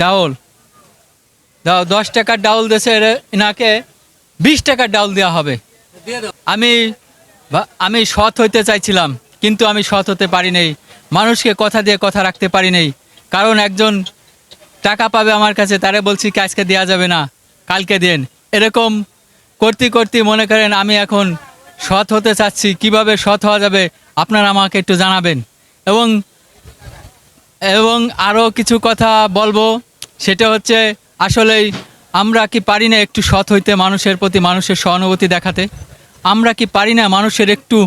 ডাউল দাও, 10 টাকার ডাউল দেশে এনাকে 20 টাকার ডাউল দেওয়া হবে। আমি আমি সৎ হইতে চাইছিলাম, কিন্তু আমি সৎ হতে পারি নাই। মানুষকে কথা দিয়ে কথা রাখতে পারি নাই। কারণ একজন টাকা পাবে আমার কাছে, তারে বলছি কি আজকে দেওয়া যাবে না, কালকে দেন। এরকম করতে করতে মনে করেন আমি এখন সৎ হতে চাচ্ছি। কিভাবে সৎ হওয়া যাবে আপনারা আমাকে একটু জানাবেন। এবং এবং আরও কিছু কথা বলবো, সেটা হচ্ছে আসলেই আমরা কি পারি না একটু সৎ হইতে, মানুষের প্রতি মানুষের সহানুভূতি দেখাতে? আমরা কি পারি না মানুষের একটু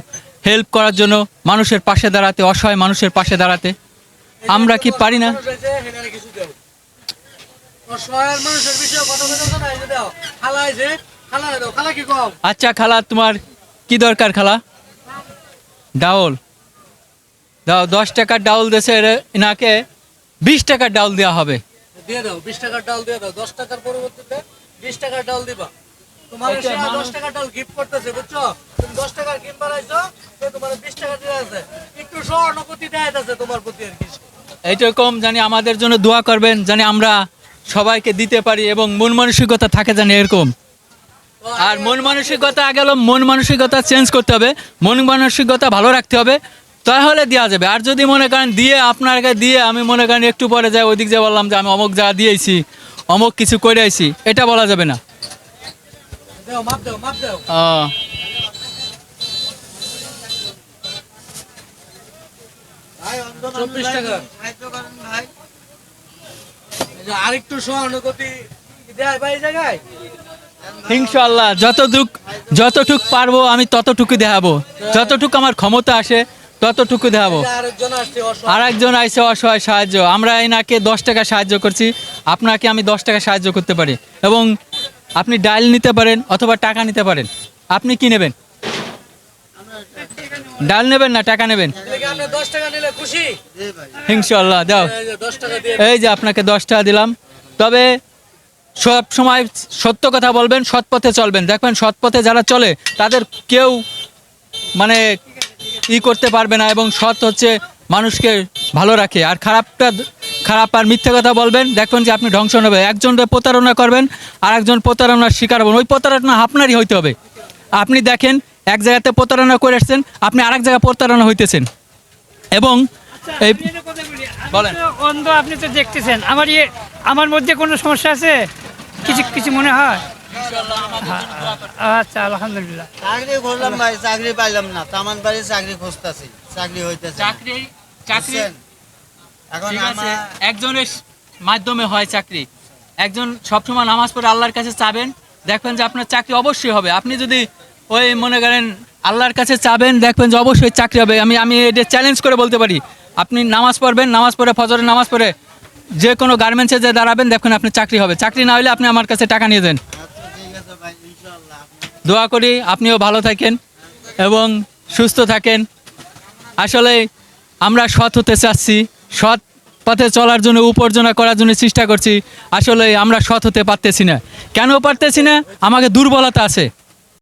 হেল্প করার জন্য, মানুষের পাশে দাঁড়াতে, অসহায় মানুষের পাশে দাঁড়াতে? আমরা কি পারি না? আচ্ছা খালা, তোমার কি দরকার খালা? ডাউল দাও, 10 টাকার ডাউল দেশে এনাকে 20 টাকার ডাউল দেওয়া হবে। দিয়ে দাও, 20 টাকার ডাল দিয়ে দাও। 10 টাকার পরিবর্তে 20 টাকার ডাল দিবা। তোমার 10 টাকার ডাল গিফট করতেছে, বুঝছো? তুমি 10 টাকার কিন বানাইছো, তো তোমার 20 টাকা দিয়ে আছে। একটু সহানুভূতি দেয় আছে তোমার প্রতি আর কি। এইরকম জানি আমাদের জন্য দোয়া করবেন, জানি আমরা সবাইকে দিতে পারি এবং মন মানসিকতা থাকে জানি এরকম। আর মন মানসিকতা গেল, মন মানসিকতা চেঞ্জ করতে হবে, মন মানসিকতা ভালো রাখতে হবে, তাহলে দেওয়া যাবে। আর যদি মনে করেন দিয়ে আপনাকে দিয়ে আমি মনে করেন একটু পরে যাই ওইদিক যে বললাম যে আমি অমুক জায়গা দিয়েছি, অমুক কিছু করে আইছি, এটা বলা যাবে না। মাপ দাও, মাপ দাও। ভাই 24 টাকা। আরেকটু সহানুভূতি দেয় ভাই জায়গায়। ইনশাআল্লাহ যতটুক পারবো আমি ততটুকু দেখাবো, যতটুকু আমার ক্ষমতা আসে ততটুকু দেখাবো। আরেকজন আইসে অসহায় সাহায্য, আমরা এনাকে 10 টাকা সাহায্য করছি, আপনাকে আমি 10 টাকা সাহায্য করতে পারি। এবং আপনি ডাল নিতে পারেন অথবা টাকা নিতে পারেন। আপনি কি নেবেন? ডাল নেবেন না টাকা নেবেন? ইনশাআল্লাহ দাও, এই যে আপনাকে 10 টাকা দিলাম। তবে সব সময় সত্য কথা বলবেন, সৎ পথে চলবেন। দেখবেন সৎ পথে যারা চলে তাদের কেউ মানে করতে পারবে না, এবং সৎ হচ্ছে মানুষকে ভালো রাখে। আর খারাপ আর মিথ্যে কথা বলবেন, দেখবেন যে আপনি ধ্বংস হবে। একজনকে প্রতারণা করবেন আর একজন প্রতারণার শিকার হবেন, ওই প্রতারণা আপনারই হইতে হবে। আপনি দেখেন এক জায়গাতে প্রতারণা করে আসছেন, আপনি আরেক জায়গায় প্রতারণা হইতেছেন। এবং এই বলেন, আপনি তো দেখতেছেন আমার মধ্যে কোনো সমস্যা আছে কিছু মনে হয়? আচ্ছা, আলহামদুলিল্লাহ। চাকরি খুঁজলাম ভাই, চাকরি পাইলাম না। তামান বাড়ি চাকরি খুঁজতেছি, চাকরি হইতেছে। চাকরি এখন একজনের মাধ্যমে হয় চাকরি। একজন সবসময় নামাজ পড়ে আল্লাহর কাছে চাবেন, দেখবেন যে আপনার চাকরি অবশ্যই হবে। আপনি যদি ওই মনে করেন আল্লাহর কাছে চাবেন, দেখবেন যে অবশ্যই চাকরি হবে। আমি এটা চ্যালেঞ্জ করে বলতে পারি। আপনি নামাজ পড়বেন, নামাজ পড়ে ফজরের নামাজ পড়ে যে কোনো গার্মেন্টসে যে দাঁড়াবেন, দেখবেন আপনার চাকরি হবে। চাকরি না হলে আপনি আমার কাছে টাকা নিয়ে যান। দোয়া করি আপনিও ভালো থাকেন এবং সুস্থ থাকেন। আসলে আমরা সৎ হতে চাচ্ছি, সৎ পথে চলার জন্য, উপার্জন করার জন্য চেষ্টা করছি। আসলে আমরা সৎ হতে পারতেছি না। কেন পারতেছি না? আমাকে দুর্বলতা আছে।